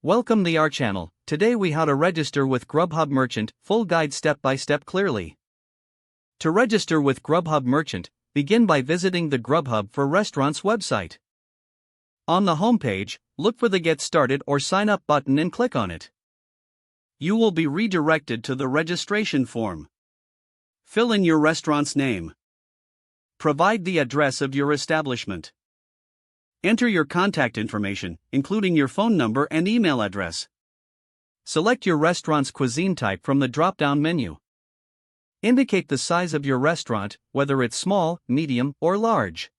Welcome to our channel. Today we how to register with Grubhub Merchant, full guide step by step clearly. To register with Grubhub Merchant, begin by visiting the Grubhub for Restaurants website. On the homepage, look for the Get Started or Sign Up button and click on it. You will be redirected to the registration form. Fill in your restaurant's name. Provide the address of your establishment. Enter your contact information, including your phone number and email address. Select your restaurant's cuisine type from the drop-down menu. Indicate the size of your restaurant, whether it's small, medium, or large.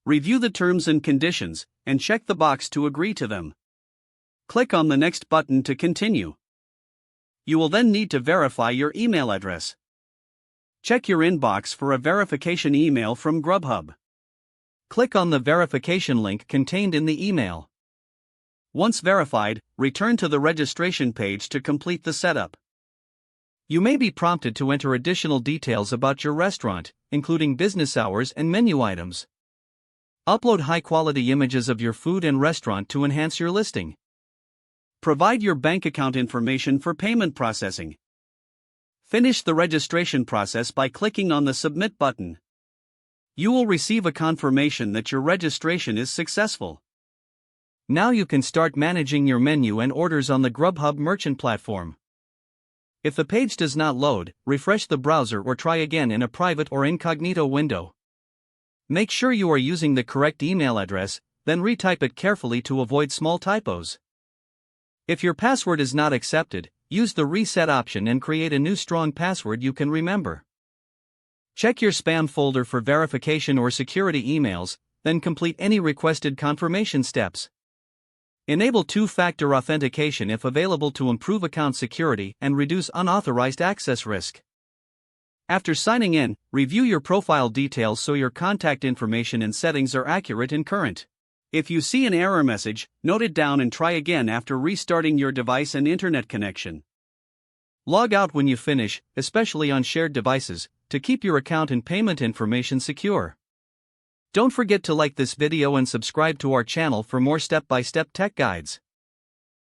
Review the terms and conditions, and check the box to agree to them. Click on the Next button to continue. You will then need to verify your email address. Check your inbox for a verification email from Grubhub. Click on the verification link contained in the email. Once verified, return to the registration page to complete the setup. You may be prompted to enter additional details about your restaurant, including business hours and menu items. Upload high-quality images of your food and restaurant to enhance your listing. Provide your bank account information for payment processing. Finish the registration process by clicking on the Submit button. You will receive a confirmation that your registration is successful. Now you can start managing your menu and orders on the Grubhub Merchant platform. If the page does not load, refresh the browser or try again in a private or incognito window. Make sure you are using the correct email address, then retype it carefully to avoid small typos. If your password is not accepted, use the reset option and create a new strong password you can remember. Check your spam folder for verification or security emails, then complete any requested confirmation steps. Enable two-factor authentication if available to improve account security and reduce unauthorized access risk. After signing in, review your profile details so your contact information and settings are accurate and current. If you see an error message, note it down and try again after restarting your device and internet connection. Log out when you finish, especially on shared devices, to keep your account and payment information secure. Don't forget to like this video and subscribe to our channel for more step-by-step tech guides.